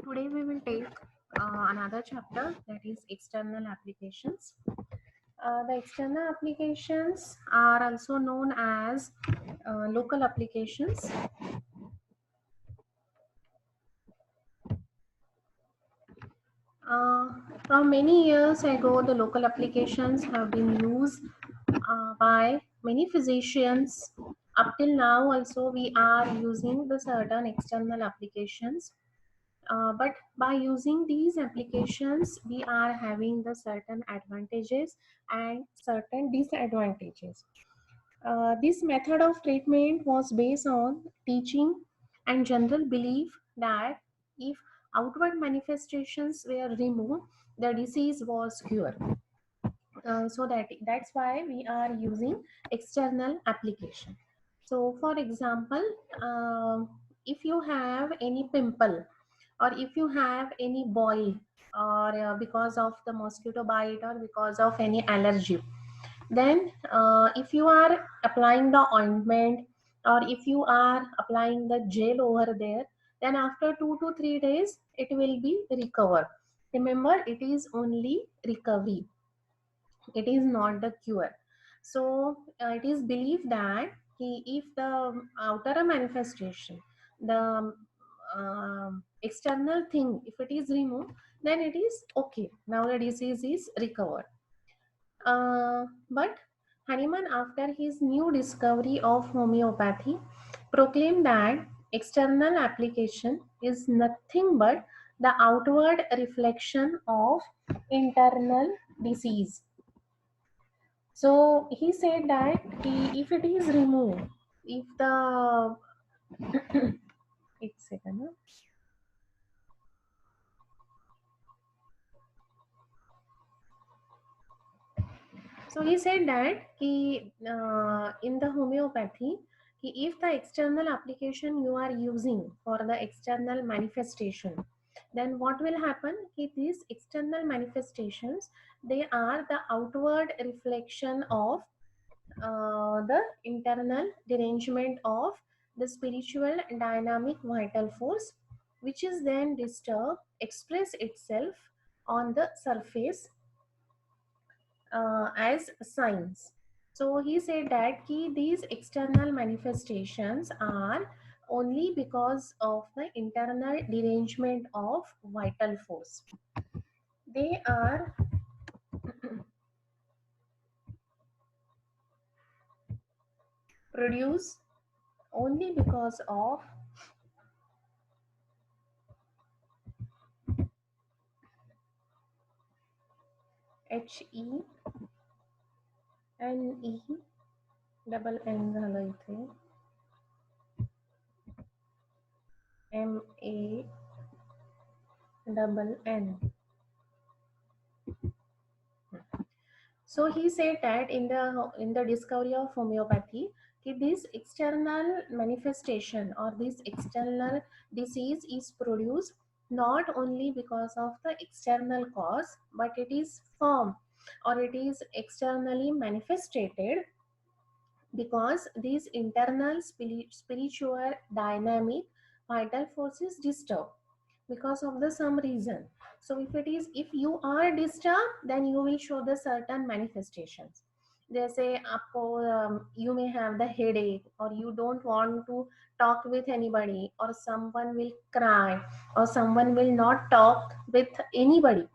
Today we will take another chapter, that is external applications. The external applications are also known as local applications. Uh, from many years ago, the local applications have been used by many physicians. Up till now also we are using the certain external applications. But by using these applications, we are having the certain advantages and certain disadvantages. This method of treatment was based on teaching and general belief that if outward manifestations were removed, the disease was cured. That's why we are using external application. So, for example, if you have any pimple or if you have any boil or because of the mosquito bite or because of any allergy, then if you are applying the ointment or if you are applying the gel over there, then after 2 to 3 days it will be recover. Remember, it is only recovery, it is not the cure. So it is believed that if the outer manifestation, the external thing, if it is removed, then it is okay, now the disease is recovered. But Hahnemann, after his new discovery of homeopathy, proclaimed that external application is nothing but the outward reflection of internal disease. So he said that if it is removed, if the एक second, huh? So he said that in the homeopathy, if the external application you are using for the external manifestation, then what will happen? These external manifestations, they are the outward reflection of the internal derangement of the spiritual dynamic vital force, which is then disturbed, express itself on the surface as signs. So he said that these external manifestations are only because of the internal derangement of vital force. They are produced only because of HE and E double N झालं इथे MA double N. So he said that in the discovery of homeopathy, this external manifestation or this external disease is produced not only because of the external cause, but it is formed or it is externally manifested because these internal spiritual dynamic vital forces disturb because of the some reason. So if you are disturbed, then you will show the certain manifestations. They say आपको you may have the headache, or you don't want to talk with anybody, or someone will cry, or someone will not talk with anybody.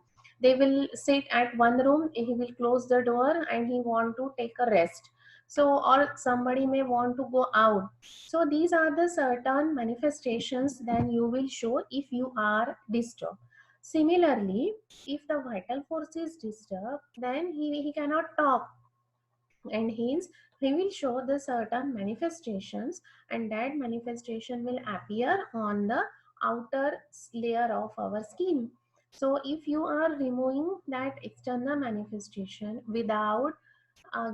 They will sit at one room, he will close the door and he want to take a rest. So, or somebody may want to go out. So these are the certain manifestations then you will show if you are disturbed. Similarly, if the vital force is disturbed, then he cannot talk, and hence he will show the certain manifestations, and that manifestation will appear on the outer layer of our skin. So if you are removing that external manifestation without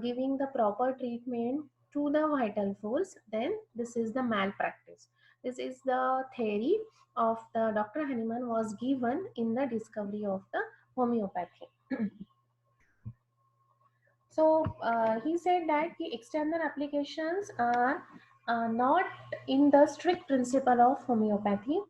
giving the proper treatment to the vital force, then this is the malpractice. This is the theory of the Dr. Hahnemann was given in the discovery of the homeopathy. So he said that the external applications are not in the strict principle of homeopathy.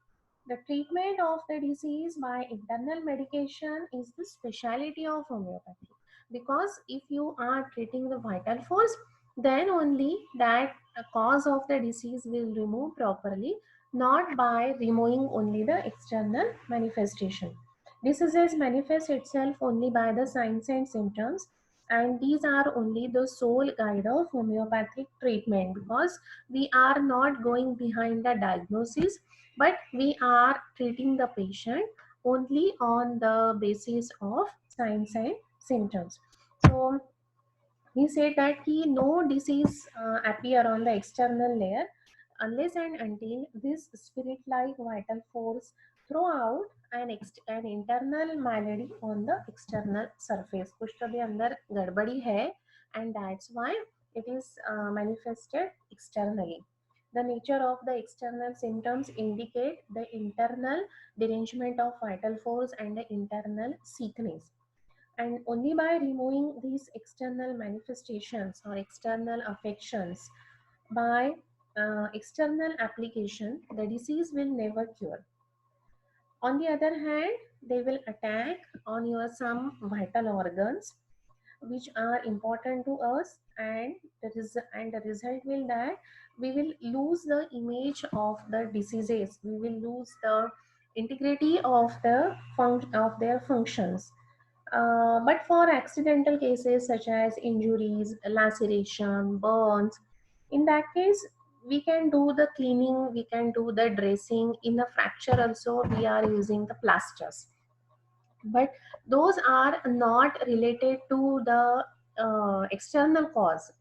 The treatment of the disease by internal medication is the specialty of homeopathy, because if you are treating the vital force, then only that cause of the disease will remove properly, not by removing only the external manifestation. Diseases manifest itself only by the signs and symptoms, and these are only the sole guide of homeopathic treatment, because we are not going behind the diagnosis, but we are treating the patient only on the basis of signs and symptoms. So he said that no disease appear on the external layer unless and until this spirit-like vital force throw out an internal malady on the external surface. कुछ तो भी अंदर गड़बड़ी है, and that's why it is manifested externally. The nature of the external symptoms indicate the internal derangement of vital force and the internal sickness, and only by removing these external manifestations or external affections by external application, the disease will never cure. On the other hand, they will attack on your some vital organs which are important to us, and the result will that we will lose the image of the diseases, we will lose the integrity of of their functions. But for accidental cases such as injuries, laceration, burns, in that case, we can do the cleaning, we can do the dressing. In the fracture also, we are using the plasters. But those are not related to the external cause,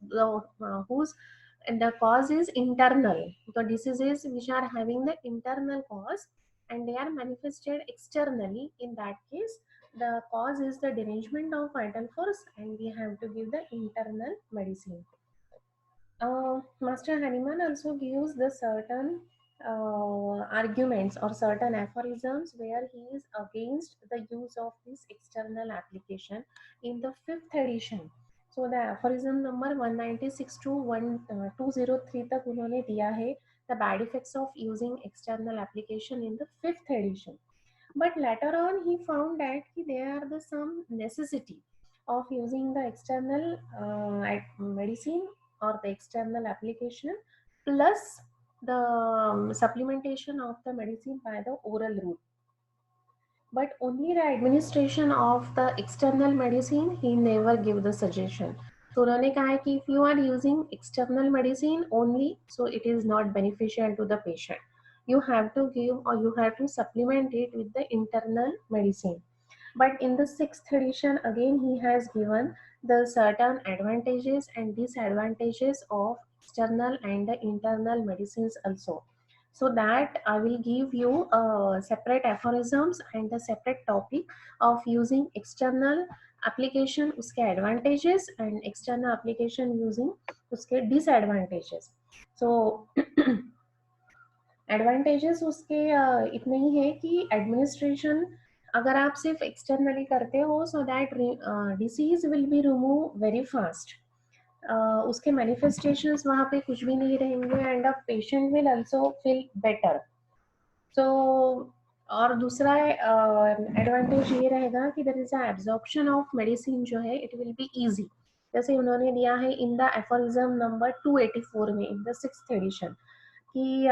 whose and the cause is internal. The diseases which are having the internal cause and they are manifested externally, in that case the cause is the derangement of vital force and we have to give the internal medicine. Master Haniman also gives the certain arguments or certain aphorisms where he is against the use of this external application in the fifth edition. So the aphorism number 196 to 203 तक उन्होंने दिया है the bad effects of using external application in the fifth edition. But later on he found that there are the some necessity of using the external medicine or the external application plus the supplementation of the medicine by the oral route, but only the administration of the external medicine he never give the suggestion. So उन्होंने कहा है कि if you are using external medicine only, so it is not beneficial to the patient. You have to give or you have to supplement it with the internal medicine. But in the sixth edition, again he has given the certain advantages and disadvantages of external and the internal medicines also. So that I will give you separate aphorisms and the separate topic of using external application, uske advantages, and external application using uske disadvantages. So advantages उसके इतने ही है कि administration अगर आप सिर्फ externally करते हो so that disease will be remove very fast, उसके मैनिफेस्टेशंस वहाँ पे कुछ भी नहीं रहेंगे and a patient will also feel better. So और दूसरा एडवांटेज ये रहेगा कि there is a absorption of medicine जो है इट विल बी इजी. जैसे उन्होंने दिया है इन द एफोरिज्म नंबर 284 में इन द सिक्स्थ एडिशन कि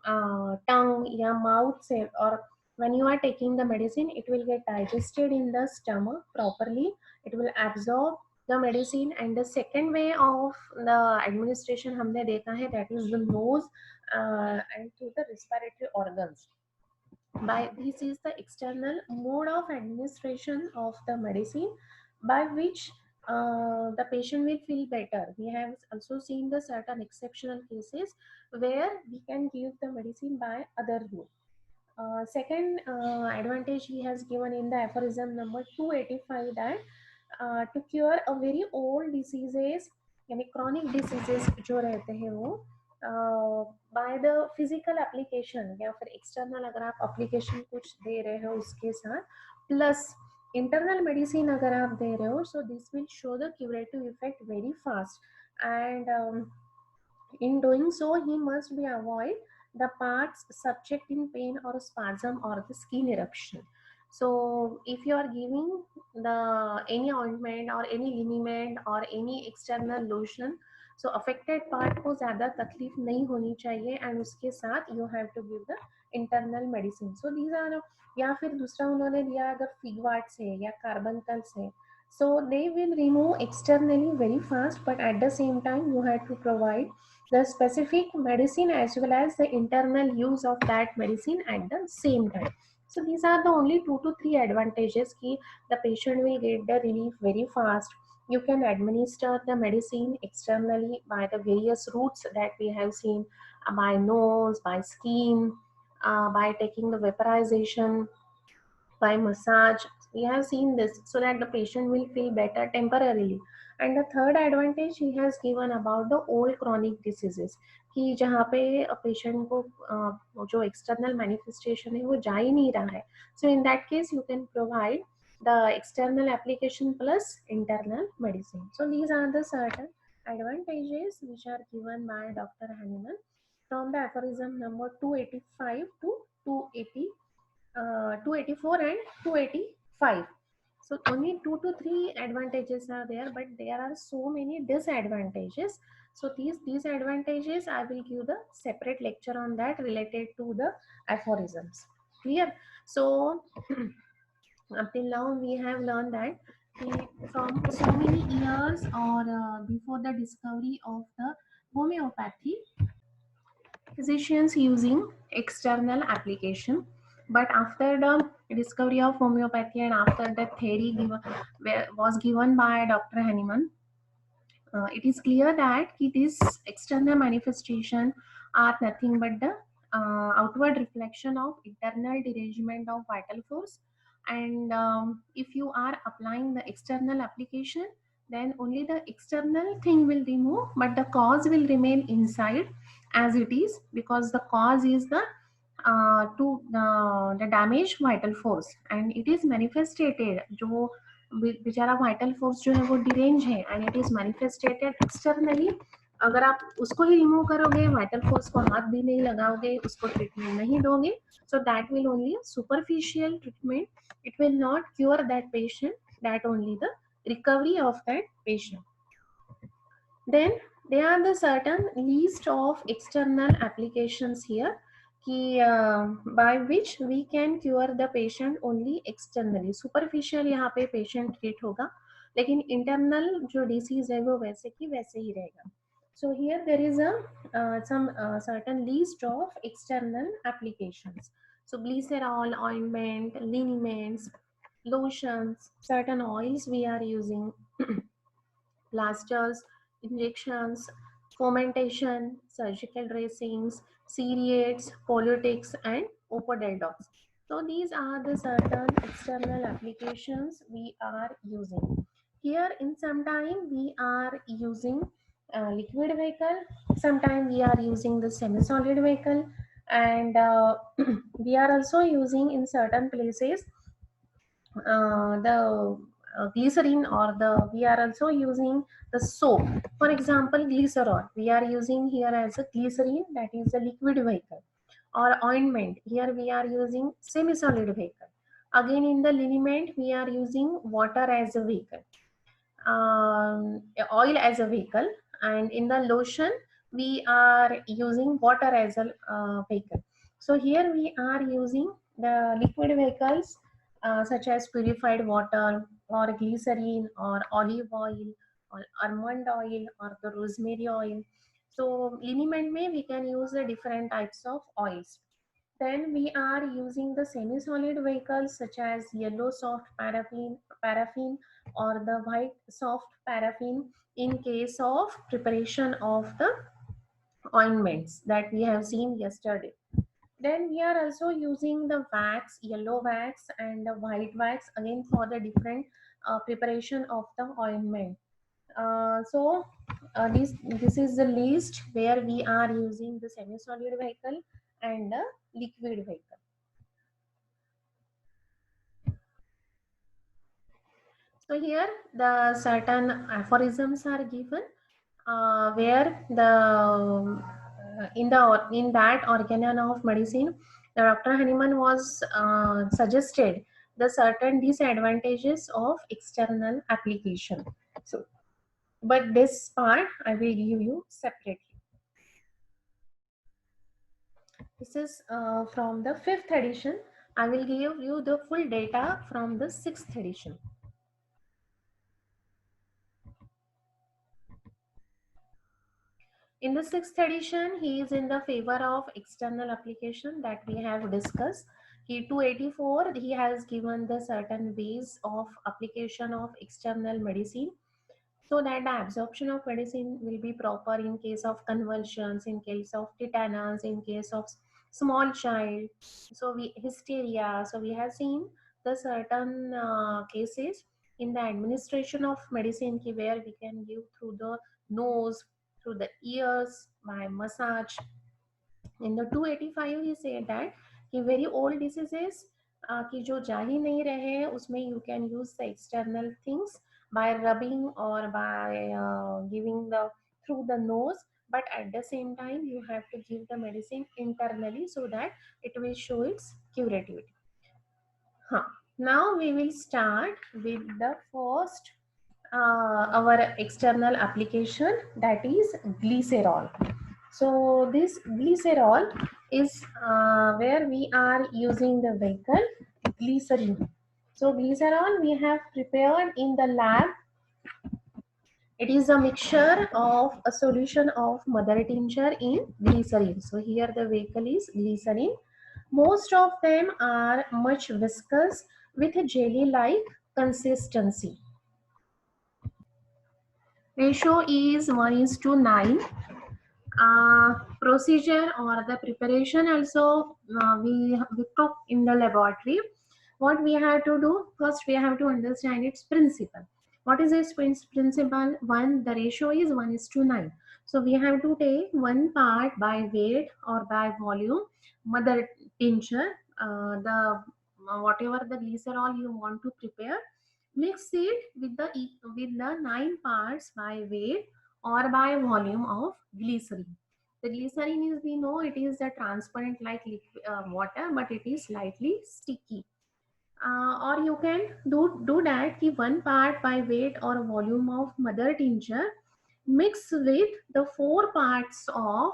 टंग या माउथ से और when you are taking the medicine it will get digested in the stomach properly, it will absorb the medicine, and the second way of the administration हमने देखा है that is the nose and through the respiratory organs. By this is the external mode of administration of the medicine by which the patient will feel better. We have also seen the certain exceptional cases where we can give the medicine by other route. Second advantage he has given in the aphorism number 285 that to cure a very old diseases यानी chronic diseases जो रहते हैं वो by the physical application या फिर external अगर आप application कुछ दे रहे हो उसके साथ plus internal medicine अगर आप दे रहे हो, so this will show the curative effect very fast, and in doing so he must be avoid the parts subject in pain or spasm or the skin eruption. So if you are giving the any ointment or any liniment or any external lotion, so affected part को ज़्यादा तकलीफ नहीं होनी चाहिए, and उसके साथ you have to give the internal medicine. So these are, या फिर दूसरा उन्होंने दिया अगर फिगवार्ड्स है या कार्बनकल्स है, so they will remove externally very fast, but at the same time you have to provide the specific medicine as well as the internal use of that medicine at the same time. So these are the only 2 to 3 advantages ki the patient will get the relief very fast. You can administer the medicine externally by the various routes that we have seen, by nose, by skin, by taking the vaporization, by massage. We have seen this so that the patient will feel better temporarily. And the third advantage he has given about the old chronic diseases कि जहाँ पे patient को जो external manifestation है वो जा ही नहीं रहा है. So in that case you can provide the external application plus internal medicine. So these are the certain advantages which are given by Dr. Hahnemann from the aphorism number 285 to 280, 284 and 285. So only 2 to 3 advantages are there, but there are so many disadvantages. So these disadvantages I will give the separate lecture on that related to the aphorisms. Clear? So up till now we have learned that from so many years or before the discovery of the homeopathy, physicians using external application, but after the discovery of homeopathy and after the theory was given by Dr. Hahnemann, it is clear that these external manifestation are nothing but the outward reflection of internal derangement of vital force. And if you are applying the external application, then only the external thing will remove, but the cause will remain inside as it is, because the cause is to the damage vital force, and it is manifested जो बेचारा vital force जो है वो derange है and it is मैनिफेस्टेटेड externally. अगर आप उसको ही remove करोगे, वाइटल फोर्स को हाथ भी नहीं लगाओगे, उसको ट्रीटमेंट नहीं दोगे, so that will only superficial treatment. It will not cure that patient, that only the recovery of that patient. Then there are the certain list of external applications here कि by which we can cure the patient only externally. Superficial यहाँ पे patient treat होगा, लेकिन internal जो disease है वो वैसे की वैसे ही रहेगा. So here there is a some certain list of external applications. So glycerol, ointment, liniments, lotions, certain oils we are using, plasters, injections, fomentation, surgical dressings, ceriates, politics, and opodeldocs. So these are the certain external applications we are using. Here in some time we are using liquid vehicle, sometime we are using the semi-solid vehicle, and we are also using in certain places the glycerin, or the we are also using the soap. For example, glycerol we are using here as a glycerin, that is a liquid vehicle, or ointment here we are using semi solid vehicle. Again in the liniment we are using water as a vehicle, oil as a vehicle, and in the lotion we are using water as a vehicle. So here we are using the liquid vehicles such as purified water, or glycerine, or olive oil, or almond oil, or the rosemary oil. So liniment mein we can use the different types of oils. Then we are using the semi-solid vehicles such as yellow soft paraffin, or the white soft paraffin in case of preparation of the ointments that we have seen yesterday. Then we are also using the wax, yellow wax and the white wax, again for the different preparation of the ointment. This is the list where we are using the semi-solid vehicle and the liquid vehicle. So here the certain aphorisms are given where the in that organon of medicine, the Dr. Hahnemann was suggested the certain disadvantages of external application. So, but this part I will give you separately. This is from the 5th edition. I will give you the full data from the 6th edition. In the 6th edition, he is in the favor of external application that we have discussed. He 284, he has given the certain ways of application of external medicine, so that the absorption of medicine will be proper in case of convulsions, in case of tetanus, in case of small child, so we hysteria. So we have seen the certain cases in the administration of medicine where we can give through the nose, through the ears, by massage. In the 285 he said that कि very old diseases कि जो जा ही नहीं रहे हैं उसमें you can use the external things by rubbing or by giving the through the nose, but at the same time you have to give the medicine internally so that it will show its curativity. Huh. Now we will start with the first our external application, that is glycerol. So this glycerol is where we are using the vehicle glycerin. So glycerol we have prepared in the lab. It is a mixture of a solution of mother tincture in glycerin. So here the vehicle is glycerin. Most of them are much viscous with a jelly-like consistency. Ratio is 1:9. Procedure or the preparation also we took in the laboratory. What we have to do first, we have to understand its principle. What is its principle? One, the ratio is 1:9. So we have to take one part by weight or by volume mother tincture, the whatever the glycerol you want to prepare, mix it with the 9 parts by weight or by volume of glycerin. The glycerin is, we know it is a transparent like water, but it is slightly sticky. Or you can do that ki one part by weight or volume of mother tincture mix with the 4 parts of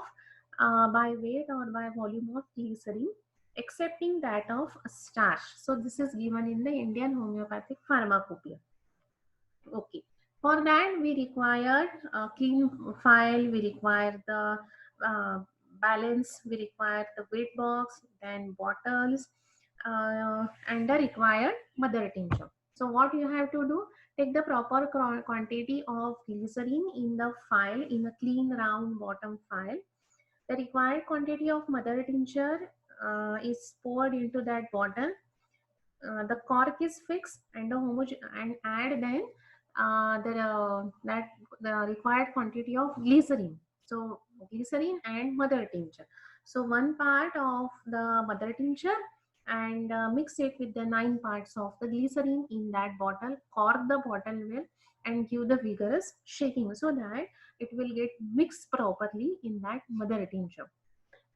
by weight or by volume of glycerin, excepting that of starch. So this is given in the Indian Homeopathic Pharmacopoeia. Okay. For that we require a clean file, we require the balance, we require the weight box, then bottles, and the required mother tincture. So what you have to do, take the proper quantity of glycerin in the file, in a clean round bottom file. The required quantity of mother tincture is poured into that bottle. The cork is fixed and and add then the required quantity of glycerin. So glycerin and mother tincture. So one part of the mother tincture and mix it with the 9 parts of the glycerin in that bottle. Cork the bottle well and give the vigorous shaking so that it will get mixed properly in that mother tincture.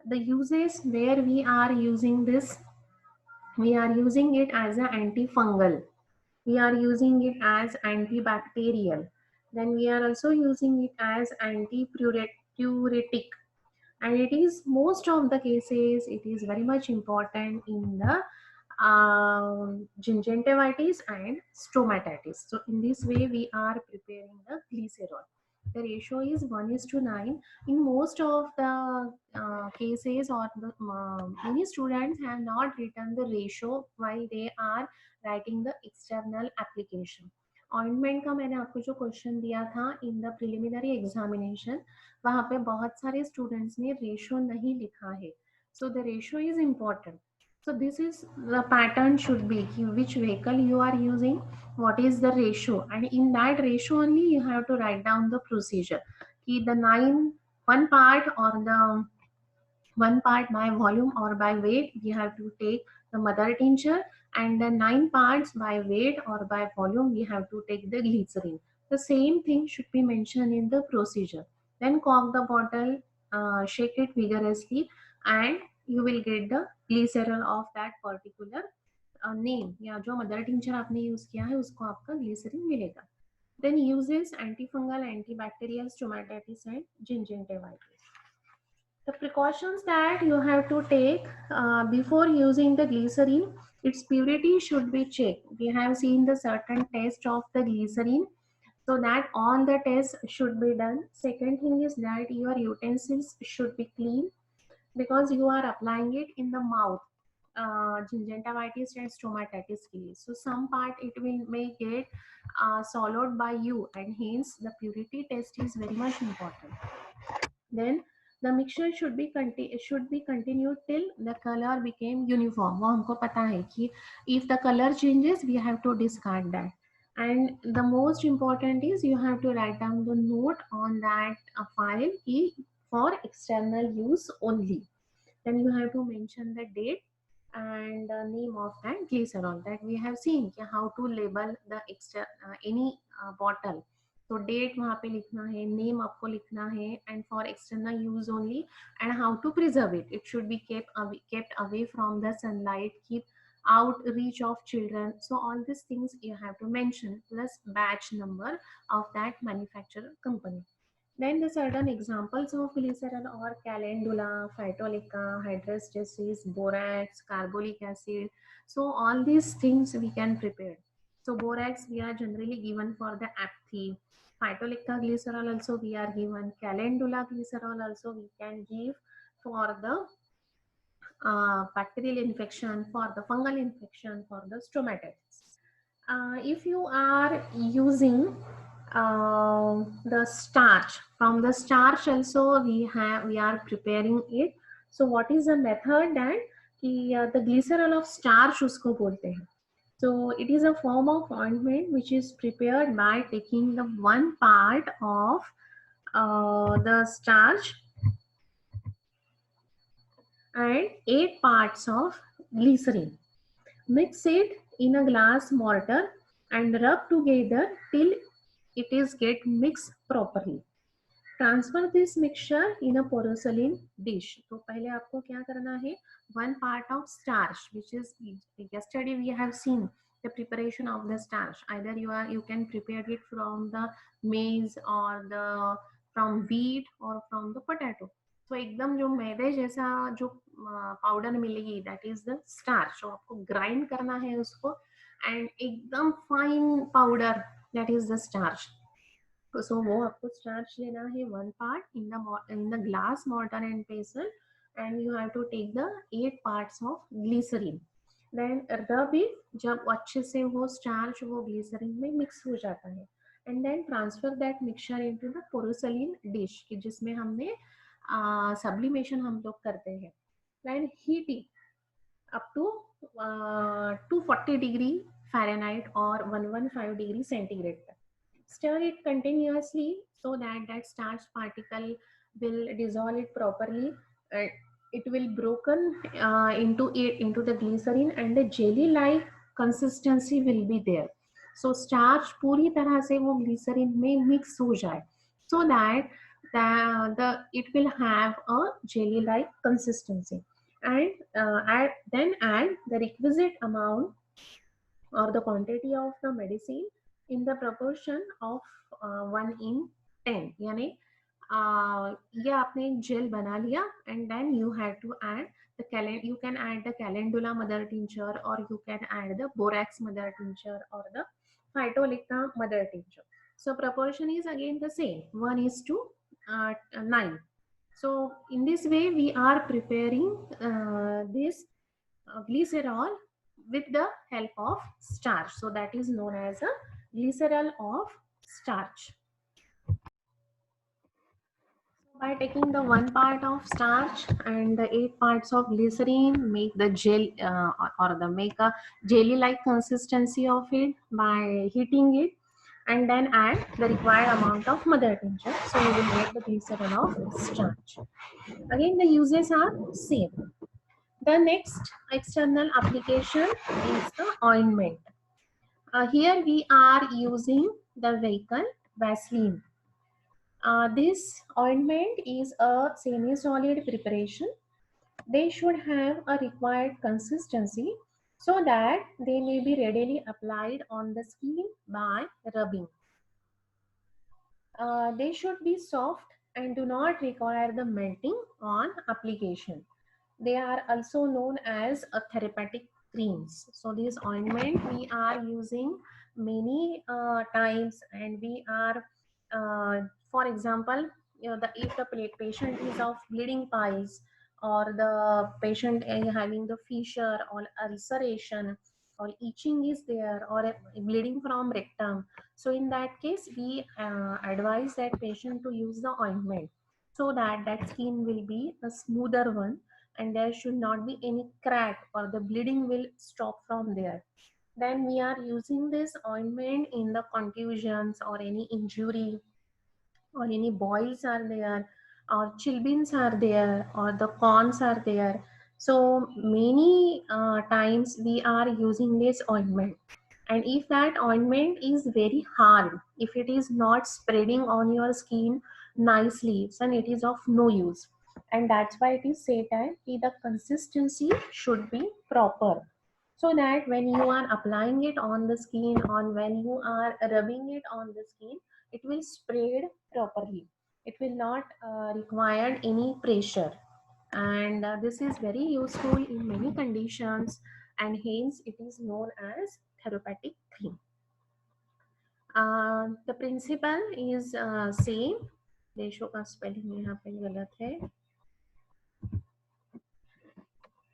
The uses where we are using this, we are using it as an antifungal, we are using it as antibacterial, then we are also using it as antipruritic, and it is most of the cases it is very much important in the gingivitis and stomatitis. So in this way we are preparing the glycerol. The ratio is 1:9. In most of the cases, or the many students have not written the ratio while they are writing the external application. Ointment का मैंने आपको जो question दिया था in the preliminary examination, वहाँ पे बहुत सारे स्टूडेंट्स ने रेशो नहीं लिखा है. So the ratio is important. So this is the pattern should be which vehicle you are using, what is the ratio, and in that ratio only you have to write down the procedure. The 9 one part or the one part by volume or by weight, we have to take the mother tincture, and the 9 parts by weight or by volume we have to take the glycerin. The same thing should be mentioned in the procedure. Then cork the bottle, shake it vigorously and you will get the glycerol of that particular name या जो mother tincture आपने use किया है उसको आपका glycerine मिलेगा. Then uses antifungal, antibacterial, stomatitis and gingivitis. The precautions that you have to take before using the glycerin, its purity should be checked. We have seen the certain test of the glycerin, so that all the tests should be done. Second thing is that your utensils should be clean because you are applying it in the mouth. Gingivitis and stomatitis के लिए. So some part it will may get swallowed by you, and hence the purity test is very much important. Then the mixture should be continued till the color became uniform. वो हमको पता है कि if the color changes we have to discard that. And the most important is you have to write down the note on that file for external use only. Then you have to mention the date and the name of that glycerol that we have seen how to label the any bottle. तो date वहाँ पे लिखना है, name आपको लिखना है, and for external use only, and how to preserve it. It should be kept away from the sunlight, keep out reach of children. So all these things you have to mention, plus batch number of that manufacturer company. Then the certain examples of glycerol are calendula, phytolica, hydrous disease, borax, carbolic acid. So all these things we can prepare. So borax we are generally given for the apathy. Phytolica glycerol also we are given. Calendula glycerol also we can give for the bacterial infection, for the fungal infection, for the stomatitis. If you are using the starch, from the starch also we are preparing it. So what is the method that the glycerol of starch उसको बोलते हैं. So it is a form of ointment which is prepared by taking the one part of the starch and 8 parts of glycerin. Mix it in a glass mortar and rub together till it is get mixed properly. Transfer this mixture in a porcelain dish. तो पहले आपको क्या करना है, one part of starch which is yesterday we have seen the preparation of the starch. Either you can prepare it from the maize or from wheat or from the potato. तो एकदम जो मैदे जैसा जो पाउडर मिलेगी that is the starch. तो आपको grind करना है उसको and एकदम fine powder that is the starch. So वो आपको starch लेना है one part in the glass mortar and pestle, and you have to take the 8 parts of glycerin. Then rub it. जब अच्छे से वो starch वो glycerin में mix हो जाता है, and then transfer that mixture into the porcelain dish कि जिसमें हमने sublimation हम लोग करते हैं. Then heat it up to 240 degree Fahrenheit or 115 degree centigrade. Stir it continuously so that that starch particle will dissolve it properly. It will broken into the glycerin and the jelly like consistency will be there. So starch पूरी तरह से वो glycerin में mix हो जाए so that it will have a jelly like consistency, and then add the requisite amount or the quantity of the medicine in the proportion of 1:10. यानी ये आपने एक जेल बना लिया and then you have to add you can add the calendula mother tincture or you can add the borax mother tincture or the phytolica mother tincture. So proportion is again the same, 1:9. So in this way we are preparing this glycerol with the help of starch. So that is known as a glycerol of starch. By taking the 1 part of starch and the 8 parts of glycerine, make the gel make a jelly like consistency of it by heating it, and then add the required amount of mother tincture. So you will get the glycerol of starch. Again the uses are same. The next external application is the ointment. Here we are using the vehicle Vaseline. This ointment is a semi-solid preparation. They should have a required consistency so that they may be readily applied on the skin by rubbing. They should be soft and do not require the melting on application. They are also known as a therapeutic creams. So this ointment we are using many times, and we are, for example, if the patient is of bleeding piles, or the patient is having the fissure or ulceration, or itching is there, or a bleeding from rectum. So in that case, we advise that patient to use the ointment so that that skin will be a smoother one, and there should not be any crack, or the bleeding will stop from there. Then we are using this ointment in the contusions or any injury, or any boils are there, or chilblains are there, or the corns are there. So many times we are using this ointment. And if that ointment is very hard, if it is not spreading on your skin nicely, then it is of no use. And that's why it is said that the consistency should be proper, so that when you are applying it on the skin, or when you are rubbing it on the skin, it will spread properly. It will not require any pressure. And this is very useful in many conditions, and hence it is known as therapeutic cream. The principle is same. देशों का spelling यहाँ पे गलत है.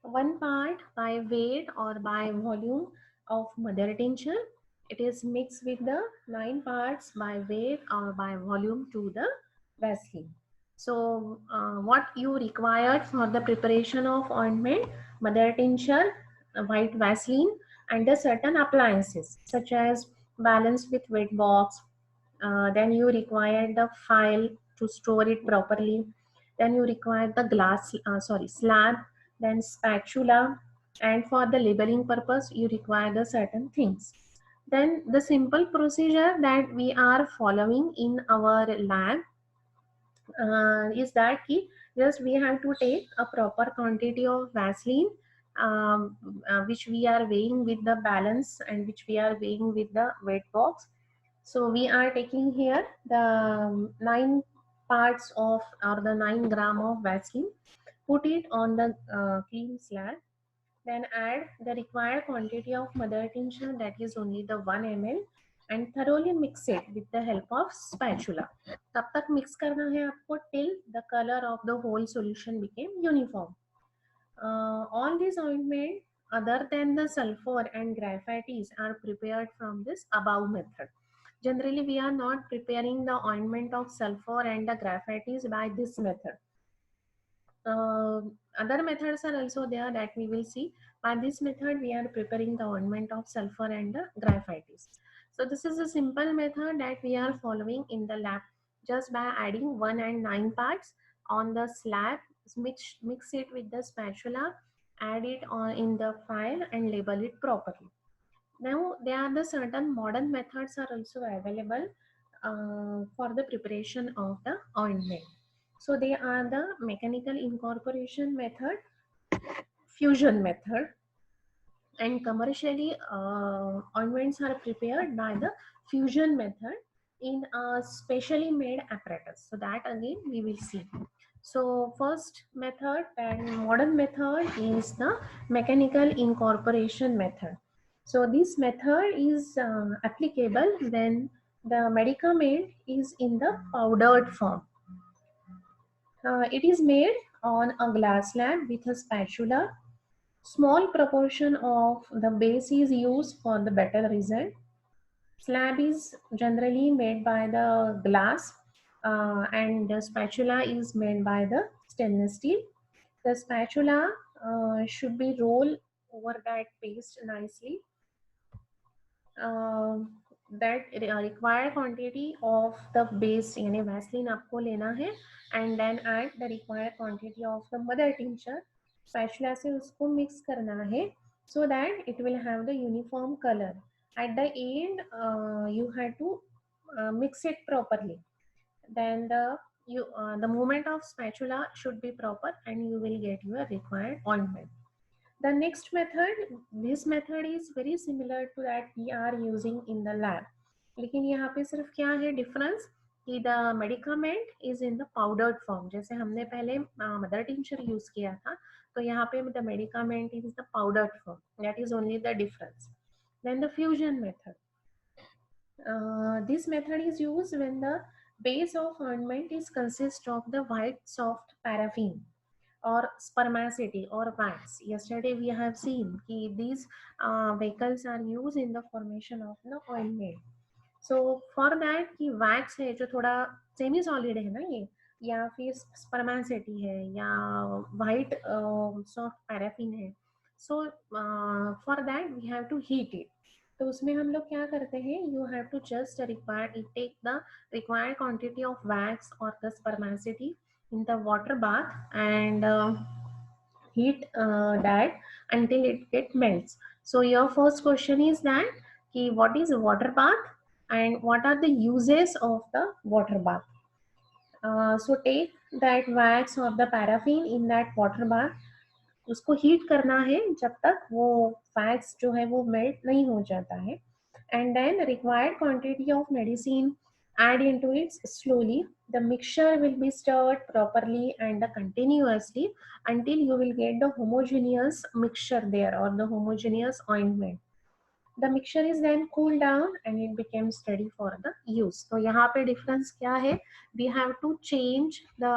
One part by weight or by volume of mother tincture. It is mixed with the 9 parts by weight or by volume to the Vaseline. So what you required for the preparation of ointment: mother tincture, white Vaseline, and the certain appliances such as balance with wet box. Then you require the file to store it properly. Then you require the slab, then spatula, and for the labeling purpose you require the certain things. Then the simple procedure that we are following in our lab is that just we have to take a proper quantity of Vaseline, which we are weighing with the balance, and which we are weighing with the weight box. So we are taking here the 9 parts of, or the 9 gram of Vaseline. Put it on the clean slab. Then add the required quantity of mother tincture, that is only the 1 ml, and thoroughly mix it with the help of spatula. तब तक mix करना है आपको till the color of the whole solution became uniform. All these ointment other than the sulfur and graphites are prepared from this above method. Generally, we are not preparing the ointment of sulfur and the graphites by this method. Other methods are also there that we will see. By this method, we are preparing the ointment of sulfur and the graphites. So this is a simple method that we are following in the lab, just by adding 1 and 9 parts on the slab, mix it with the spatula, add it on in the file, and label it properly. Now there are the certain modern methods are also available for the preparation of the ointment. So they are the mechanical incorporation method, fusion method, and commercially ointments are prepared by the fusion method in a specially made apparatus. So that again we will see. So first method and modern method is the mechanical incorporation method. So this method is applicable when the medicament is in the powdered form. It is made on a glass slab with a spatula. Small proportion of the base is used for the better result. Slab is generally made by the glass, and the spatula is made by the stainless steel. The spatula should be rolled over that paste nicely. That required quantity of the base यानी Vaseline आपको लेना है, and then add the required quantity of the mother tincture. Spatula से उसको mix करना है so that it will have the uniform color. At the end, you have to mix it properly. then the movement of spatula should be proper and you will get your required ointment. The next method, this method is very similar to that we are using in the lab. लेकिन यहाँ पे सिर्फ क्या है difference कि the medicament is in the powdered form, जैसे हमने पहले मदर टिंचर यूज किया था, तो यहाँ पे the medicament is the powdered form, that is only the difference. Then the fusion method. This method is used when the base of ointment is consist of the white soft paraffin or spermaceti or wax. Yesterday we have seen कि these vehicles are used in the formation of the ointment. So for that कि wax है जो थोड़ा semi solid है ना ये, या फिर spermaceti है या white soft paraffin है, so for that we have to heat it. तो उसमें हम लोग क्या करते हैं, you have to just take the required quantity of wax or the spermaceti in the water bath and heat that until it get melts. So your first question is that what is water bath and what are the uses of the water bath. So take that wax or the paraffin in that water bath, उसको heat करना है जब तक वो fats जो है वो melt नहीं हो जाता है, and then required quantity of medicine add into it slowly. The mixture will be stirred properly and continuously until you will get the homogeneous mixture there or the homogeneous ointment. The mixture is then cooled down and it becomes ready for the use. तो यहाँ पे difference क्या है, we have to change the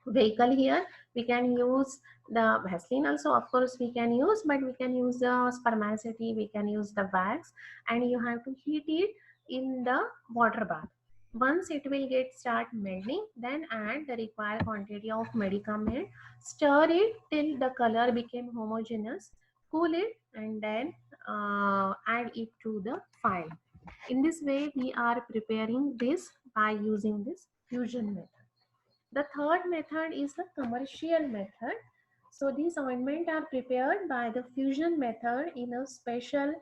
vehicle here. We can use the Vaseline also, of course we can use, but we can use the spermaceti, we can use the wax, and you have to heat it in the water bath. Once it will get start melting, then add the required quantity of medicament, stir it till the color became homogeneous, cool it, and then add it to the file. In this way we are preparing this by using this fusion method. The third method is the commercial method. So these ointments are prepared by the fusion method in a special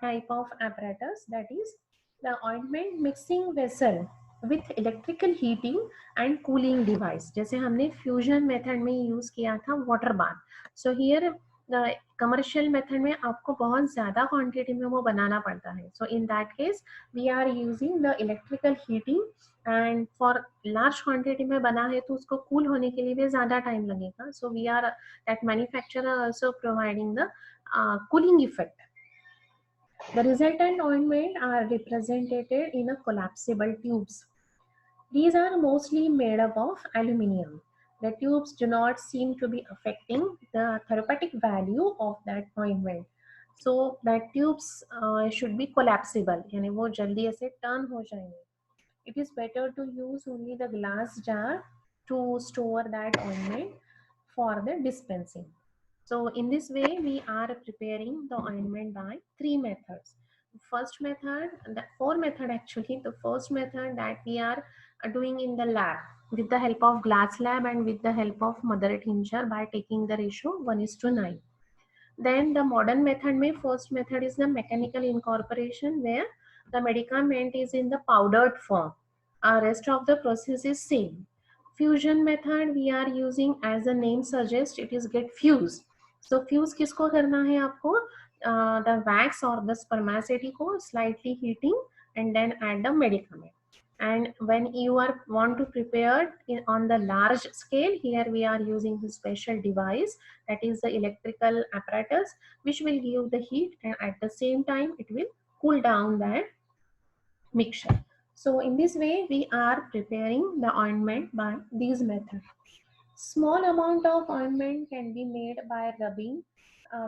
type of apparatus, that is the ointment mixing vessel with electrical heating and cooling device. जैसे हमने fusion method में use किया था water bath. So here the commercial method में आपको बहुत ज़्यादा quantity में वो बनाना पड़ता है. So in that case we are using the electrical heating and for large quantity में बना है तो उसको cool होने के लिए भी ज़्यादा time लगेगा. So we are that manufacturer also providing the cooling effect. The resultant ointment are represented in a collapsible tubes. These are mostly made up of aluminium. The tubes do not seem to be affecting the therapeutic value of that ointment. So that tubes should be collapsible, यानी वो जल्दी ऐसे turn हो जाएंगे. It is better to use only the glass jar to store that ointment for the dispensing. So in this way we are preparing the ointment by three methods. First method, the four method actually, the first method that we are doing in the lab with the help of glass lab and with the help of mother tincture by taking the ratio 1:9. Then the modern method में first method is the mechanical incorporation where the medicament is in the powdered form. Rest of the process is same. Fusion method we are using, as the name suggests, it is get fused. So fuse किसको करना है आपको? The wax or the spermaceti को slightly heating and then add the medicament. And when you are want to prepare on the large scale, here we are using the special device, that is the electrical apparatus, which will give the heat and at the same time it will cool down that mixture. So in this way we are preparing the ointment by these methods. Small amount of ointment can be made by rubbing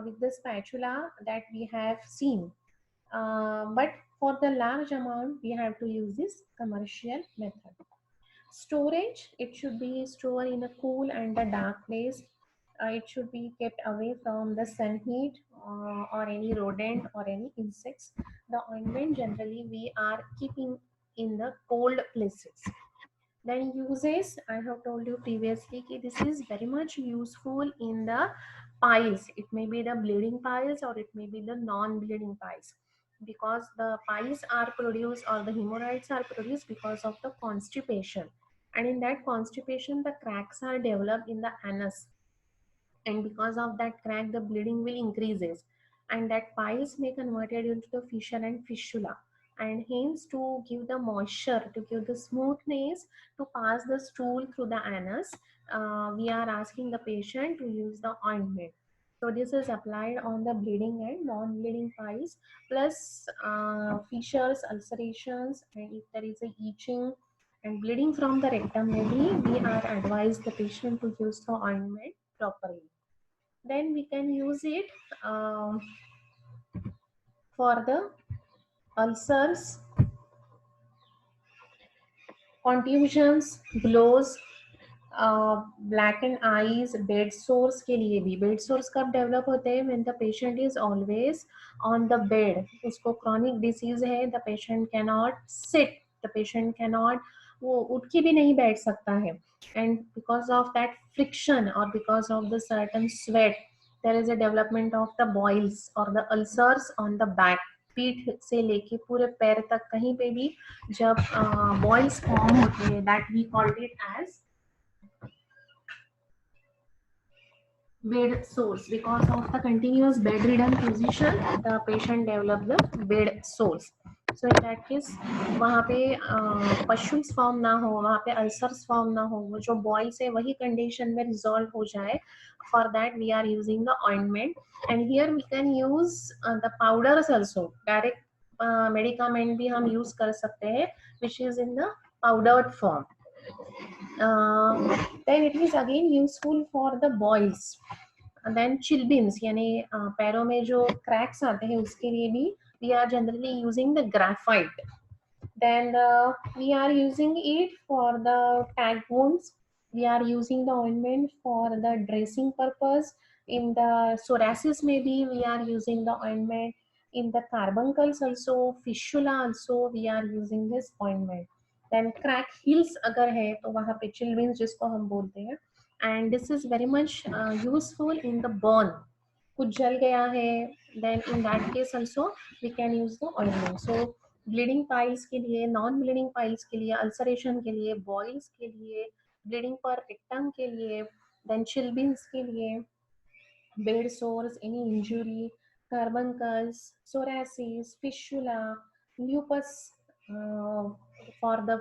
with the spatula that we have seen. But for the large amount, we have to use this commercial method. Storage, it should be stored in a cool and a dark place. It should be kept away from the sun heat or any rodent or any insects. The ointment generally we are keeping in the cold places. Then uses, I have told you previously that this is very much useful in the piles. It may be the bleeding piles or it may be the non-bleeding piles. because the piles are produced or the hemorrhoids are produced because of the constipation, and in that constipation the cracks are developed in the anus, and because of that crack the bleeding will increases, and that piles may converted into the fissure and fistula, and hence to give the moisture, to give the smoothness to pass the stool through the anus, we are asking the patient to use the ointment. So this is applied on the bleeding and non-bleeding piles, plus fissures, ulcerations, and if there is a itching and bleeding from the rectum, maybe we are advised the patient to use the ointment properly. Then we can use it uh, for the ulcers, contusions, blows, blackened eyes, bed sores के लिए भी. Bed sores कब develop होते हैं? When the patient is always on the bed, उसको chronic disease है, the patient can not sit, the patient can not, वो उठ के भी नहीं बैठ सकता है, and because of that friction और because of the certain sweat there is a development of the boils और the ulcers on the back, पीठ से लेके पूरे पैर तक कहीं पे भी जब बॉइल्स फॉर्म होते हैं, that we called it as bed sores. Because of the continuous bedridden position the patient develop the bed sores. So in that case वहाँ पे पशुस फॉर्म ना हो, वहाँ पे अल्सर्स फॉर्म ना हो, वो जो बॉइल्स है वही कंडीशन में रिजॉल्व हो जाए, for that we are using the ointment. And here we can use the powders also, direct medicament भी हम use कर सकते हैं, which is in the powdered form. Then it is again useful for the boils. Then chilblains यानी पैरों में जो cracks आते हैं उसके लिए भी we are generally using the graphite. Then we are using it for the tag wounds, we are using the ointment for the dressing purpose. In the psoriasis maybe we are using the ointment. In the carbuncles also, fistula also we are using this ointment. Then crack heels अगर है तो वहाँ पे चिलबिन्स जिसको हम बोलते हैं, and this is very much useful in the burn. कुछ जल गया है, then in that case also we can use the ointment. So bleeding piles के लिए, नॉन ब्लीडिंग पाइल्स के लिए, अल्सरेशन के लिए, बॉइल्स के लिए, ब्लीडिंग पर रेक्टम के लिए, देन चिलबिन्स के लिए, bed source, any injury, carbuncles, psoriasis, fistula, lupus, for the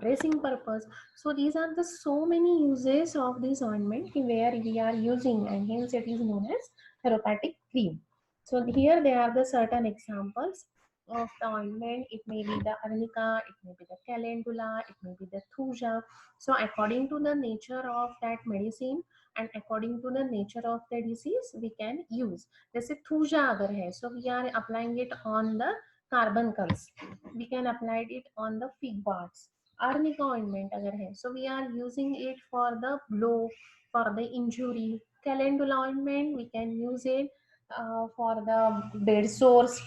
dressing purpose. So these are the so many uses of this ointment where we are using, and hence it is known as therapeutic cream. So here there are the certain examples of the ointment. It may be the arnica, it may be the calendula, it may be the thuja. So according to the nature of that medicine and according to the nature of the disease we can use. जैसे thuja अगर है, so we are applying it on the carbuncles, we can apply it on the fig barks. Arnica ointment अगर है, so we are using it for the blow, for the injury. Calendula ointment we can use it for the bed sores.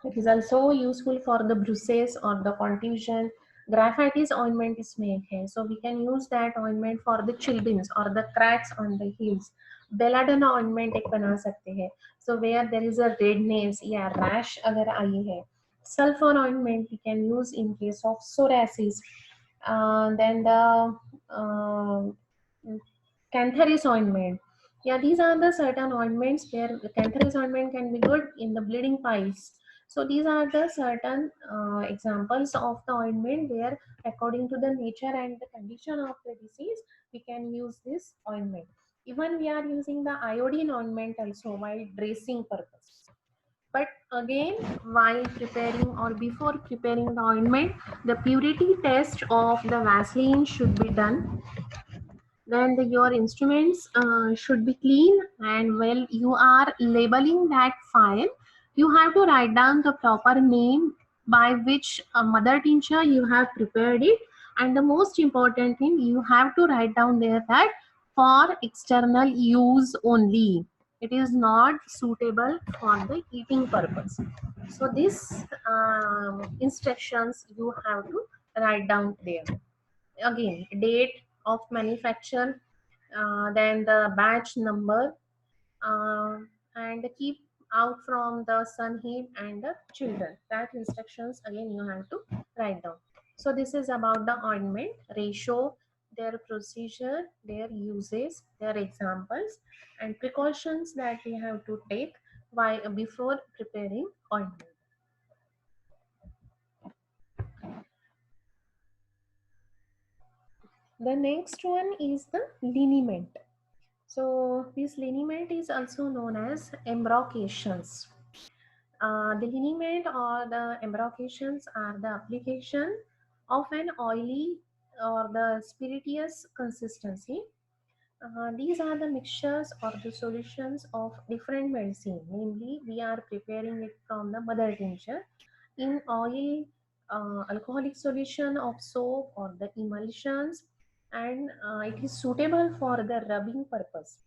It is also useful for the bruises or the contusion. Graphitis ointment is made here, so we can use that ointment for the chilblains or the cracks on the heels. Belladonna ointment एक बना सकते हैं, so where there is a redness या rash अगर आई है. Sulfur ointment we can use in case of psoriasis. Then the Cantharis ointment. Yeah, these are the certain ointments where the Cantharis ointment can be good in the bleeding piles. So these are the certain examples of the ointment where according to the nature and the condition of the disease, we can use this ointment. Even we are using the iodine ointment also while dressing purpose. But again, while preparing or before preparing the ointment, the purity test of the Vaseline should be done. Then your instruments should be clean, and while you are labeling that file, you have to write down the proper name by which mother tincture you have prepared it, and the most important thing, you have to write down there that for external use only, it is not suitable for the eating purpose. So these instructions you have to write down there. Again, date of manufacture, then the batch number, and keep out from the sun heat and the children. That instructions again you have to write down. So this is about the ointment ratio, their procedure, their uses, their examples, and precautions that we have to take while before preparing ointment. The next one is the liniment. So this liniment is also known as embrocations. The liniment or the embrocations are the application of an oily or the spirituous consistency. These are the mixtures or the solutions of different medicine. Namely, we are preparing it from the mother tincture in oil, alcoholic solution of soap or the emulsions, and it is suitable for the rubbing purpose.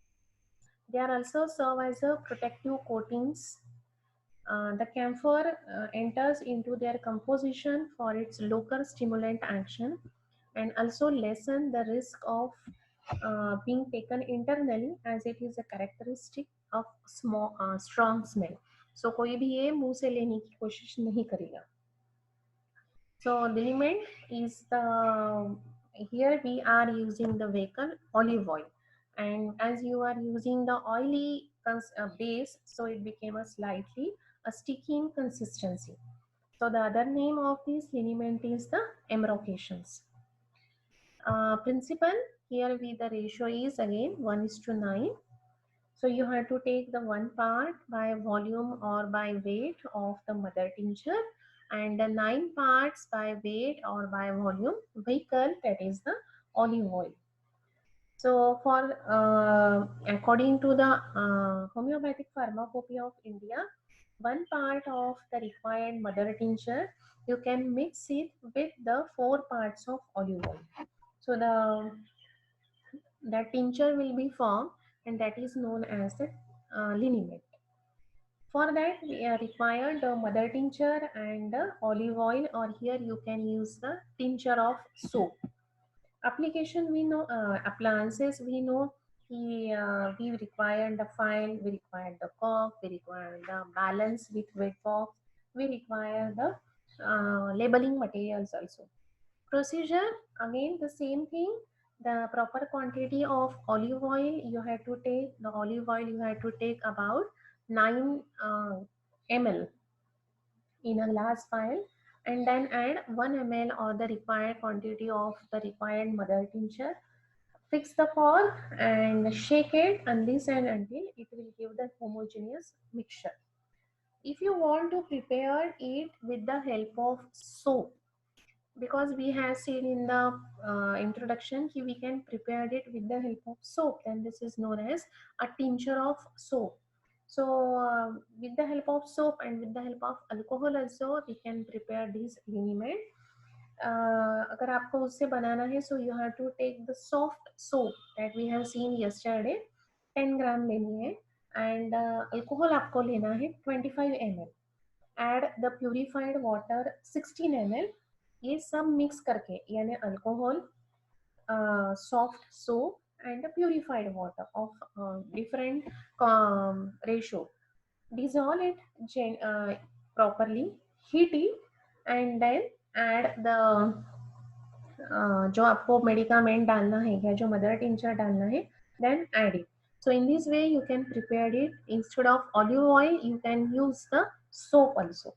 They are also serve as a protective coatings. The camphor enters into their composition for its local stimulant action and also lessen the risk of being taken internally as it is a characteristic of strong smell. So कोई भी ये मुंह से लेने की कोशिश नहीं करेगा. So the element is the, here we are using the vehicle olive oil, and as you are using the oily base, so it became a slightly a sticking consistency. So the other name of this liniment is the embrocations. Principle here we the ratio is again 1:9. So you have to take the one part by volume or by weight of the mother tincture, and the 9 parts by weight or by volume vehicle, that is the olive oil. So for according to the homeopathic pharmacopoeia of India, one part of the required mother tincture you can mix it with the 4 parts of olive oil. So that tincture will be formed, and that is known as the liniment. For that we are required the mother tincture and the olive oil, or here you can use the tincture of soap. Application we know, appliances we know, we require the file, we require the cork, we require the balance with wet box, we require the labeling materials also. Procedure again the same thing. The proper quantity of olive oil you have to take, the olive oil you have to take about 9 ml in a glass vial, and then add 1 ml or the required quantity of the required mother tincture. Fix the cork and shake it unless and until it will give the homogeneous mixture. If you want to prepare it with the help of soap, because we have seen in the introduction we can prepare it with the help of soap, then this is known as a tincture of soap. So with the help of soap and with the help of alcohol also we can prepare this liniment. अगर आपको उससे बनाना है, so you have to take the soft soap that we have seen yesterday, 10 ग्राम लेनी है, and alcohol आपको लेना है 25 ml. Add the purified water 16 ml. ये सब मिक्स करके यानी alcohol, soft soap and purified water of different ratio, dissolve it properly, heat it, and then add the जो आपको मेडिकामेंट डालना है या जो मदर टिंचर डालना है, then add it. So in this way you can prepare it. Instead of olive oil you can use the soap also.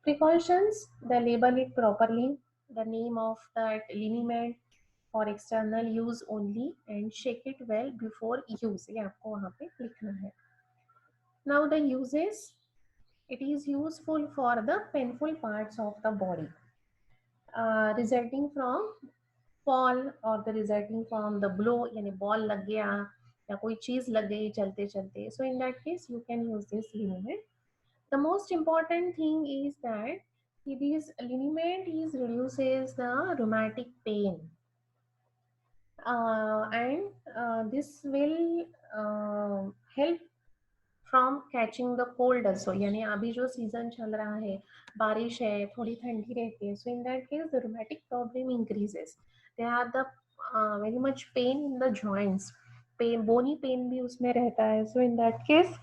Precautions, the label it properly, the name of that liniment for external use only, and shake it well before use. ये आपको वहाँ पे लिखना है. Now the uses, it is useful for the painful parts of the body resulting from fall or the resulting from the blow, यानी ball लग गया या कोई चीज लग गई चलते चलते. So in that case you can use this liniment. The most important thing is that this liniment is reduces the rheumatic pain, and this will help from catching the cold also. यानी अभी जो season चल रहा है, बारिश है, थोड़ी ठंडी रहती है, so in that case the rheumatic problem increases. They are the very much pain in the joints, pain, bony pain भी उसमें रहता है. So in that case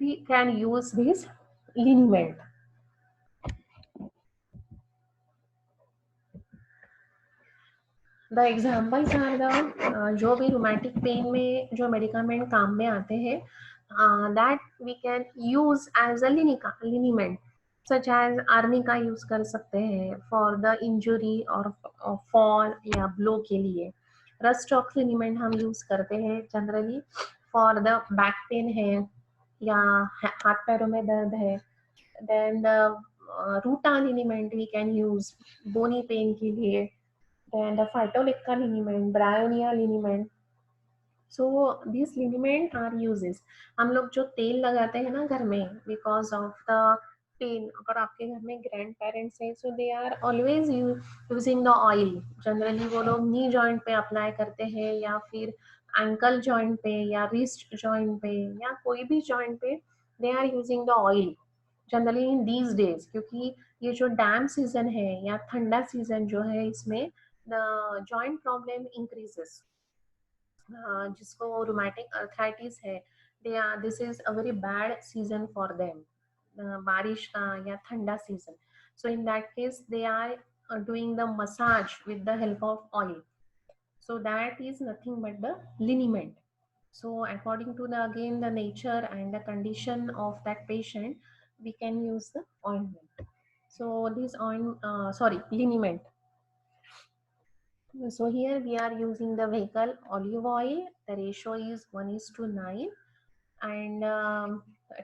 we can use this liniment. The examples are the जो भी rheumatic pen में जो medicament काम में आते हैं that we can use as a liniment, such as arnica use कर सकते हैं फॉर द इंजुरी और फॉल या ब्लो के लिए. रस्टॉक्स लिनीमेंट हम यूज करते हैं generally for the back pain है या हाथ पैरों में दर्द है. Then the ruta liniment we can use bony pain के लिए. Then the phytolacca liniment, bryonia liniment. So these liniment are uses. हम लोग जो तेल लगाते हैं ना घर में because of the pain, अगर आपके घर में ग्रैंड पेरेंट्स हैं so they are always using the oil. Generally वो लोग नी जॉइंट पे अप्लाई करते हैं या फिर एंकल जॉइंट पे या रिस्ट जॉइंट पे या कोई भी जॉइंट पे they are using the oil generally in these days, क्योंकि ये जो डैम सीजन है या ठंडा सीजन जो है इसमें द जॉइंट प्रॉब्लम इंक्रीजेस. जिसको रोमैटिक अर्थराइटिस है they are this is a very bad season for them, बारिश का या ठंडा season. So in that case they are doing the massage with the help of oil. So that is nothing but the liniment. So according to the again the nature and the condition of that patient, we can use the ointment. So this liniment. So here we are using the vehicle olive oil. The ratio is 1:9, and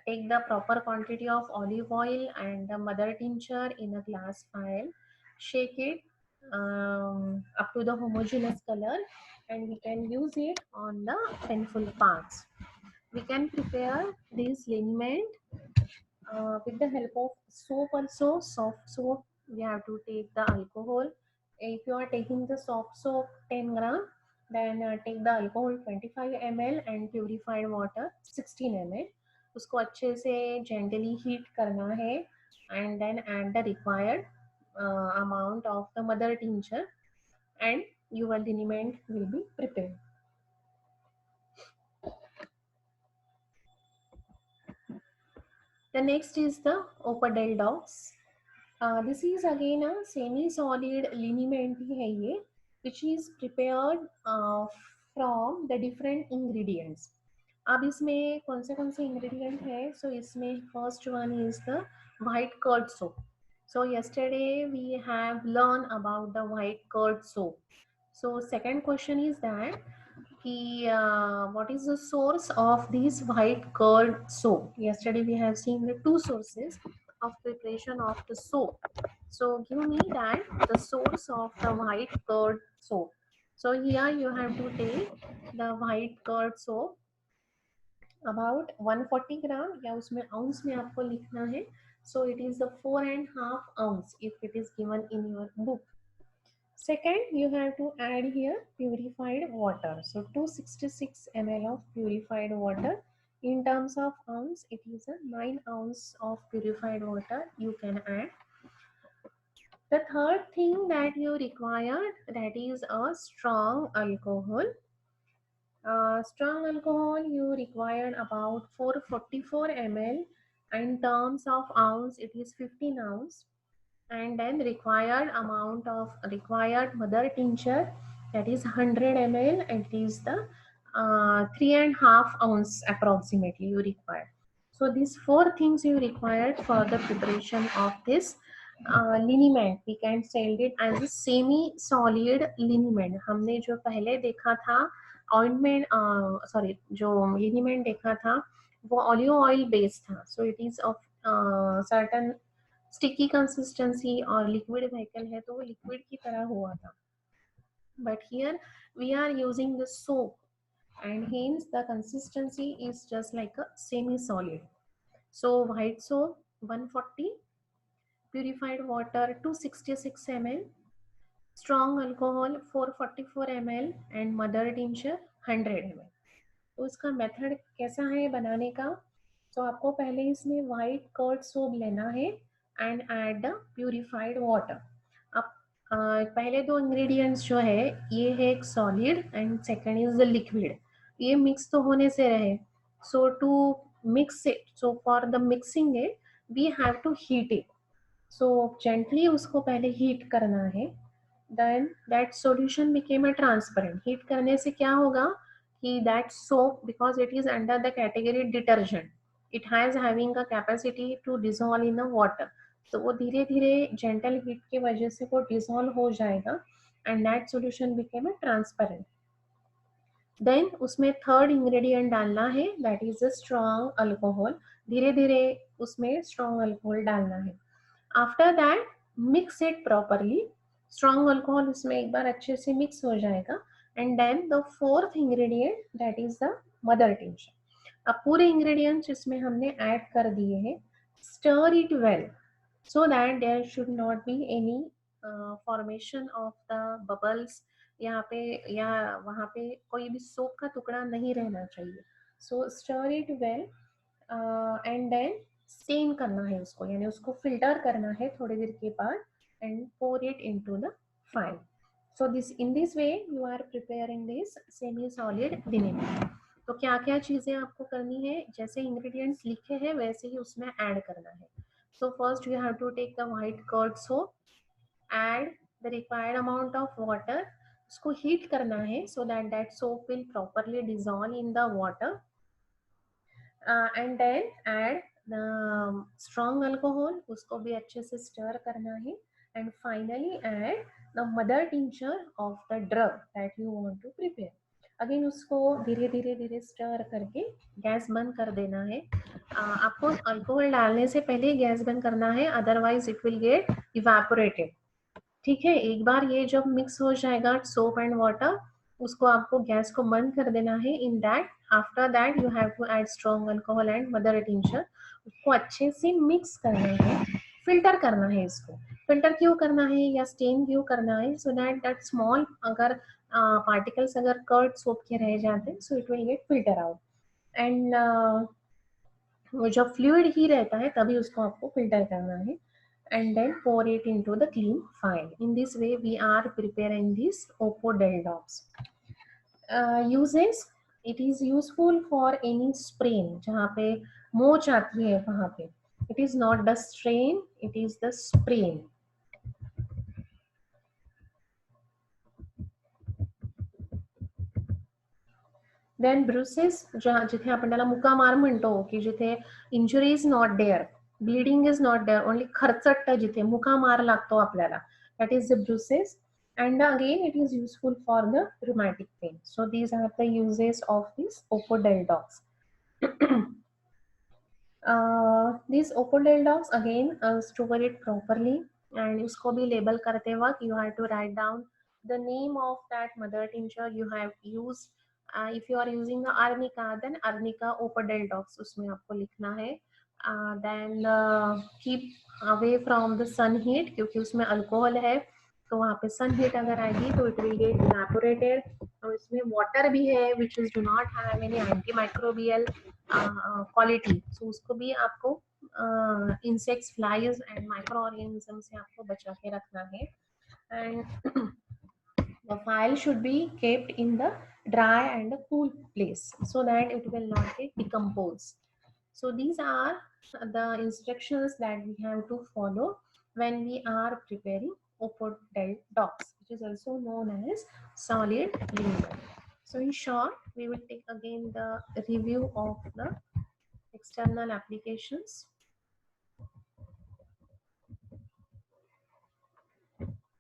take the proper quantity of olive oil and the mother tincture in a glass vial. Shake it up to the homogeneous color, and we can use it on the painful parts. We can prepare this liniment with the help of soap also. Soft soap, we have to take the alcohol. If you are taking the soft soap 10 gram, then take the alcohol 25 ml and purified water 16 ml. उसको अच्छे से gently heat करना है and then add the required amount of the mother tincture and your liniment will be prepared. The next is the Opodeldox. This is again a semi-solid liniment ही है ये, which is prepared from the different ingredients. अब इसमें कौन से ingredient है? So इसमें first one is the white curd soap. So yesterday we have learned about the white curd soap. So second question is that what is the source of this white curd soap? Yesterday we have seen the two sources of preparation of the soap. So give me that the source of the white curd soap. So here you have to take the white curd soap about 140 gram या उसमें ounce में आपको लिखना है. So it is the 4.5 ounce if it is given in your book. Second, you have to add here purified water. So 266 ml of purified water. In terms of ounce, it is a 9 ounce of purified water you can add. The third thing that you require, that is a strong alcohol. Strong alcohol you require about 444 ml. In terms of ounce, it is 15 ounce. And then required amount of required mother tincture, that is 100 ml. It is the 3.5 ounce approximately you require. So these four things you required for the preparation of this liniment. We can sell it as a semi solid liniment. हमने जो पहले देखा था ointment जो liniment देखा था वो olive oil based था. So it is of certain sticky consistency और लिक्विड व्हीकल है तो वो लिक्विड की तरह हुआ था. But here we are using the soap and hence the consistency is just like a semi solid. So white soap 140, purified water 266 ml, strong alcohol 444 ml and mother tincture 100 ml. तो इसका method कैसा है बनाने का? तो आपको पहले इसमें वाइट कर्ड सोप लेना है and add the purified water. अब पहले दो इंग्रेडिएंट्स जो है ये है एक solid and second is the liquid. ये मिक्स तो होने से रहे. सो to mix it. So for the mixing it, we have to heat it. So gently उसको पहले heat करना है. Then that solution became a transparent. Heat करने से क्या होगा कि that soap, because it is under the category detergent, it has having a capacity to dissolve in the water. तो वो धीरे धीरे gentle heat की वजह से वो dissolve हो जाएगा and that solution became a transparent. Then उसमें थर्ड इंग्रेडिएंट डालना है, that is a strong alcohol. धीरे धीरे उसमें स्ट्रॉन्ग अल्कोहल डालना है. After that mix it properly. Strong alcohol उसमें एक बार अच्छे से मिक्स हो जाएगा. And then the fourth ingredient that is the mother tincture. अब पूरे इंग्रेडिएंट्स इसमें हमने ऐड कर दिए हैं. Stir it well so that there should not be any formation of the bubbles. यहाँ पे या वहाँ पे कोई भी सोप का टुकड़ा नहीं रहना चाहिए. So stir it well and then strain करना है उसको, यानी उसको फिल्टर करना है थोड़ी देर के बाद and pour it into the vial. So this in this way you are preparing this semi solid vinegar. तो क्या क्या चीजें आपको करनी है, जैसे इंग्रेडिएंट्स लिखे हैं वैसे ही उसमें ऐड करना है. So first you have to take the white curd soap, add the required amount of water. उसको heat करना है so that that soap will properly dissolve in the water. And then add the strong alcohol. उसको भी अच्छे से stir करना है. And finally add the mother tincture of the drug that you want to prepare. Again उसको धीरे धीरे धीरे स्टर करके गैस बंद कर देना है. आपको अल्कोहल डालने से पहले गैस बंद करना है, otherwise it will get evaporated. ठीक है, एक बार ये जब मिक्स हो जाएगा सोप एंड वाटर, उसको आपको गैस को बंद कर देना है. In that after that you have to add strong alcohol and mother tincture. उसको अच्छे से मिक्स करना है, फिल्टर करना है. इसको फिल्टर क्यों करना है या स्टेन क्यों करना है, सो दैट दैट स्मॉल अगर पार्टिकल्स अगर कर्ड सोप के रह जाते हैं, so it will get filter out. And वो जब फ्लूइड ही रहता है तभी उसको आपको फिल्टर करना है. And then pour it into the clean file. In this way we are preparing this opodeldox. Uses, it is useful for any sprain जहाँ पे मोच आती है वहाँ पे. It is not the strain, it is the sprain. Then bruises, जिथे आपण त्याला मुका मार म्हणतो की जिथे injury is not there, bleeding is not there, only खरचटतं जिथे मुका मार लागतो आपल्याला, that is the bruises. And again it is useful for the rheumatic pain. So these are the uses of this opodeldox. These opodeldox again store it properly. And उसको भी label करते वक्त you have to write down the name of that mother tincture you have used. If you are using the arnica, then arnica opodeldox उसमें आपको लिखना है. Then keep away from the sun heat क्योंकि उसमें alcohol है, तो वहाँ पे सन हीट अगर आएगी तो इट विल गेट इवेपोरेटेड. और इसमें वाटर भी है which is do not have any anti microbial quality. So उसको भी आपको insects, flies and micro organism से आपको बचा के रखना है. And the file should be kept in the dry and a cool place so that it will not get decomposed. So these are the instructions that we have to follow when we are preparing opodeldox, which is also known as solid vinegar. So in short, we will take again the review of the external applications.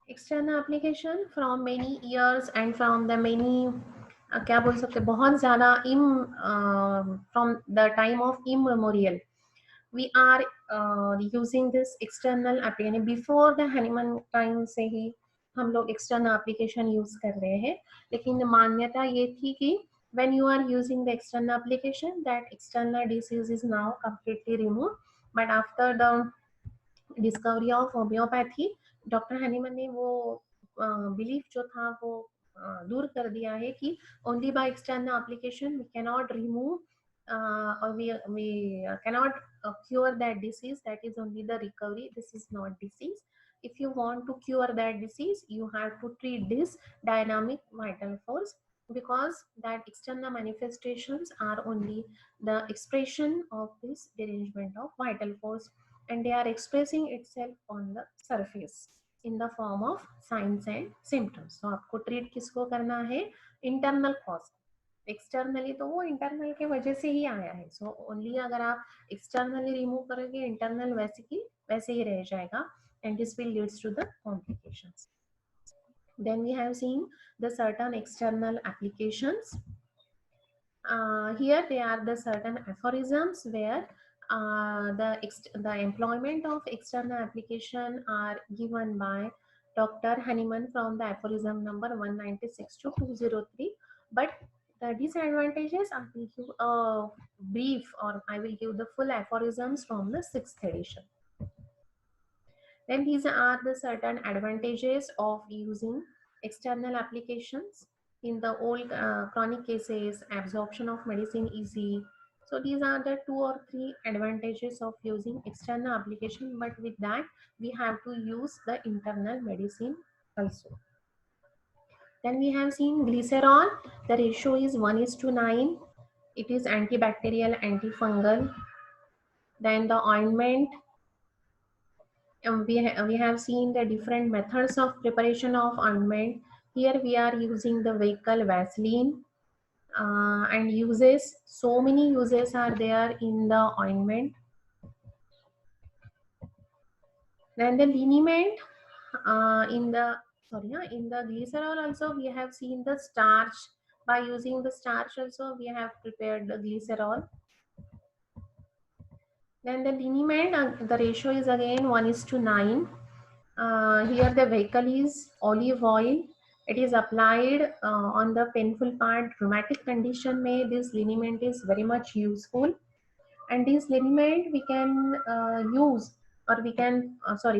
External application from many years and from the many क्या बोल सकते, बहुत ज़्यादा from the time of immemorial we are using this external application. Before the Hahnemann time से ही हम लोग external application use कर रहे हैं, लेकिन मान्यता ये थी कि when you are using the external application, that external disease is now completely removed. But after the discovery of homeopathy, doctor Hahnemann ने वो बिलीफ जो था वो दूर कर दिया है कि only by external application we cannot remove or we cannot cure that disease. That is only the recovery. This is not disease. If you want to cure that disease, you have to treat this dynamic vital force because that external manifestations are only the expression of this derangement of vital force, and they are expressing itself on the surface in the form of signs and symptoms. So आपको treat किसको करना है? Internal cause. Externally तो वो internal के वजह से ही आया है. सो ओनली अगर आप एक्सटर्नली रिमूव करोगे, इंटरनल वैसे की वैसे ही रह जाएगा, and this will leads to the complications. Then we have seen the certain external applications. Here they are the certain aphorisms where the employment of external application are given by Dr. Hahnemann from the aphorism number 196 to 203. But the disadvantages, I will give a brief, or I will give the full aphorisms from the 6th edition. Then these are the certain advantages of using external applications. In the old chronic cases, absorption of medicine easy. So these are the 2 or 3 advantages of using external application, but with that we have to use the internal medicine also. Then we have seen glycerol. The ratio is 1:9. It is antibacterial, antifungal. Then the ointment, we have seen the different methods of preparation of ointment. Here we are using the vehicle Vaseline, and uses, so many uses are there in the ointment. Then the liniment, in the glycerol also we have seen the starch. By using the starch also we have prepared the glycerol. Then the liniment, the ratio is again 1:9. Here the vehicle is olive oil. It is applied on the painful part. Rheumatic condition may this liniment is very much useful, and this liniment we can use, or we can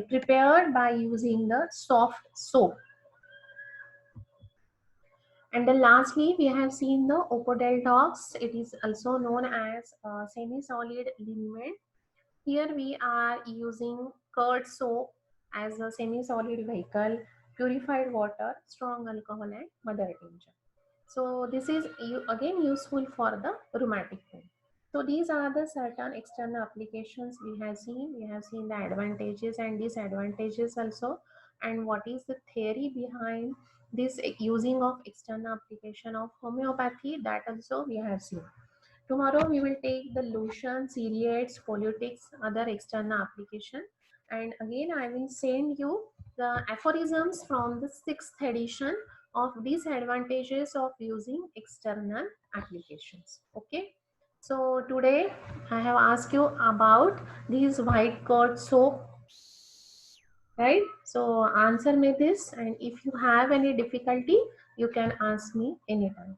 prepare by using the soft soap. And then lastly we have seen the Opodeldox. It is also known as semi-solid liniment. Here we are using curd soap as a semi-solid vehicle, purified water, strong alcohol, and mother tincture. So this is again useful for the rheumatic pain. So these are the certain external applications we have seen. We have seen the advantages and disadvantages also, and what is the theory behind this using of external application of homeopathy, that also we have seen. Tomorrow we will take the lotion, ciliates, politics, other external application, and again I will send you the aphorisms from the 6th edition of disadvantages of using external applications. Okay, so today I have asked you about these white curd soap, right? So answer me this, and if you have any difficulty you can ask me anytime.